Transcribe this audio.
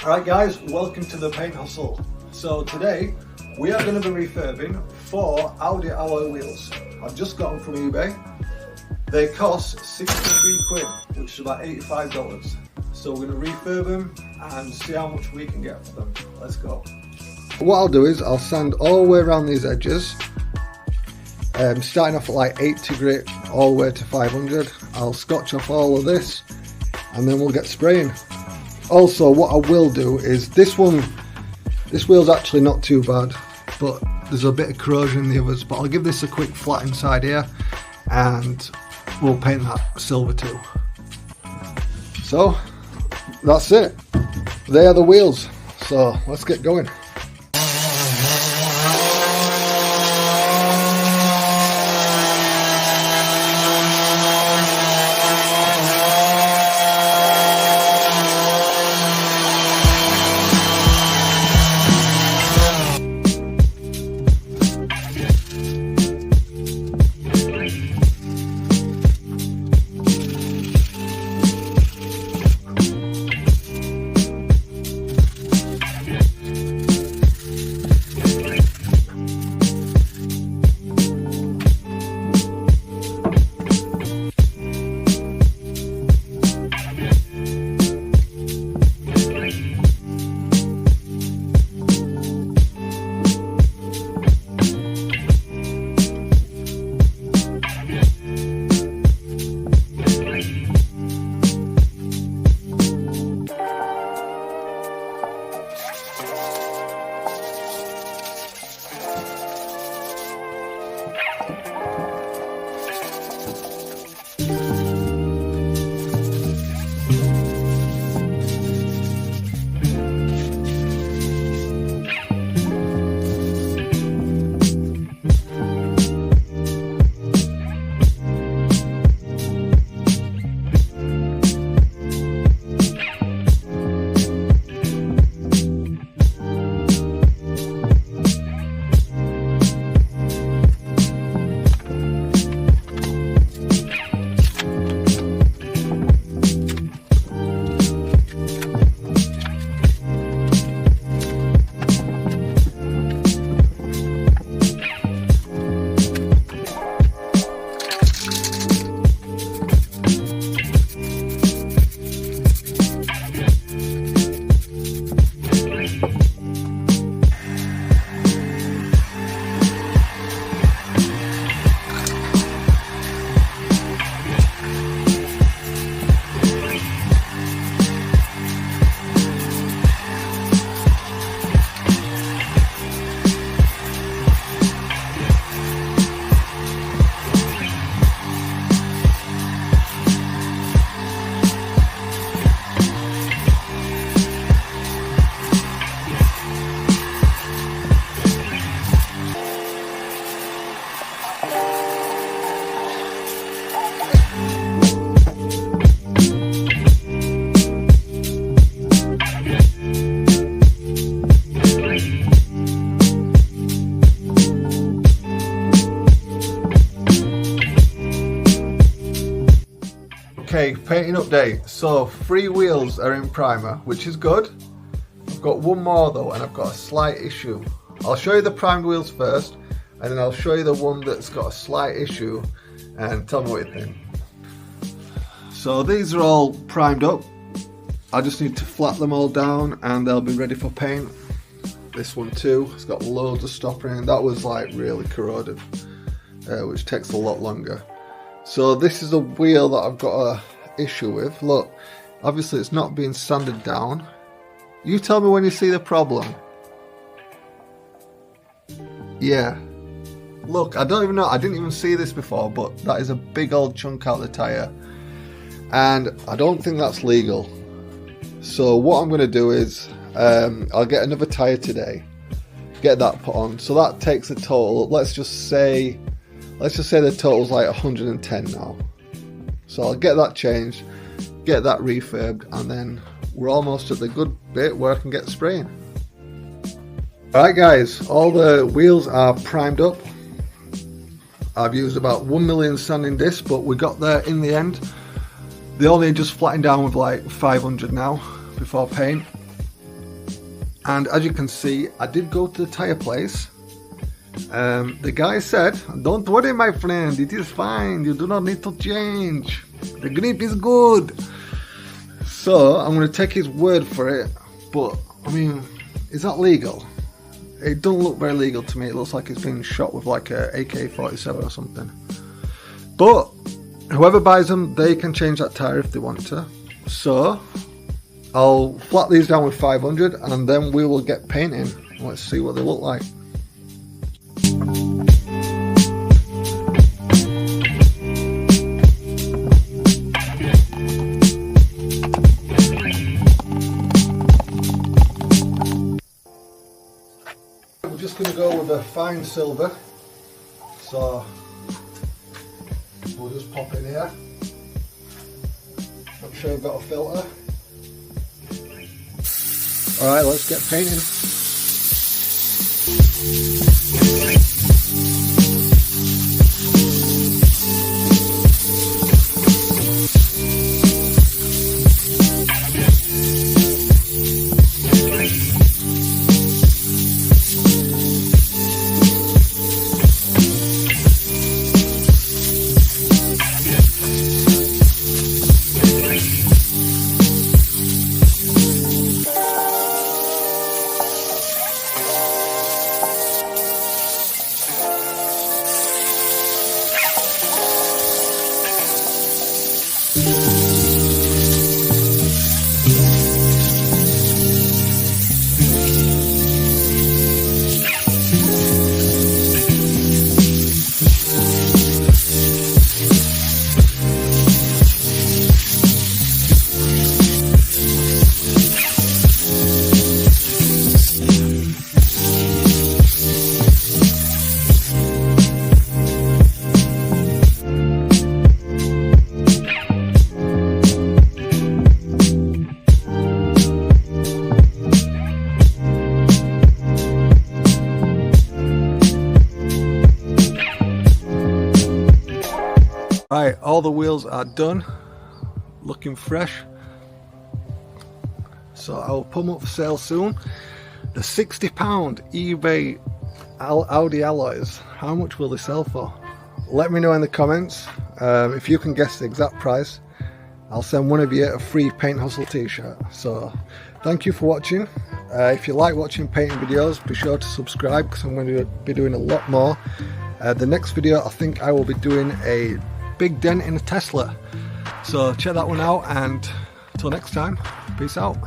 Alright guys, welcome to the Paint Hustle. So today we are going to be refurbing 4 Audi alloy wheels. I've just got them from eBay. They cost 63 quid, which is about $85. So we're going to refurb them and see how much we can get for them. Let's go. What I'll do is I'll sand all the way around these edges, starting off at like 80 grit all the way to 500. I'll scotch off all of this and then we'll get spraying. Also, what I will do is this wheel's actually not too bad, but there's a bit of corrosion in the others, but I'll give this a quick flat inside here and we'll paint that silver too. So that's it, they are the wheels, so let's get going. Okay, painting update. So 3 wheels are in primer, which is good. I've got one more though, and I've got a slight issue. I'll show you the primed wheels first, and then I'll show you the one that's got a slight issue, and tell me what you think. So these are all primed up. I just need to flat them all down, and they'll be ready for paint. This one too, it's got loads of stopper in. That was like really corroded, which takes a lot longer. So this is a wheel that I've got a issue with. Look, obviously it's not being sanded down. You tell me when you see the problem. Yeah. Look, I don't even know, I didn't even see this before, but that is a big old chunk out of the tyre. And I don't think that's legal. So what I'm going to do is, I'll get another tyre today, get that put on. So that takes a total, let's just say the total's like 110 now. So I'll get that changed, get that refurbed, and then we're almost at the good bit where I can get spraying. Alright guys, all the wheels are primed up. I've used about 1 million sanding discs, but we got there in the end. They only just flattened down with like 500 now before paint. And as you can see, I did go to the tyre place. The guy said, "Don't worry my friend, it is fine, you do not need to change. The grip is good." So I'm going to take his word for it. But I mean, is that legal? It don't look very legal to me. It looks like it's been shot with like a AK-47 or something. But whoever buys them, they can change that tyre if they want to. So I'll flat these down with 500 and then we will get painting. Let's see what they look like. We're just going to go with a fine silver. So we'll just pop in here. Make sure you've got a filter. Alright, let's get painting. Right, all the wheels are done, looking fresh. So I'll put them up for sale soon. The £60 eBay Audi alloys, how much will they sell for? Let me know in the comments. If you can guess the exact price, I'll send one of you a free Paint Hustle t-shirt. So thank you for watching. If you like watching painting videos, be sure to subscribe because I'm going to be doing a lot more. The next video, I think I will be doing a big dent in a Tesla. So check that one out, and until next time, peace out.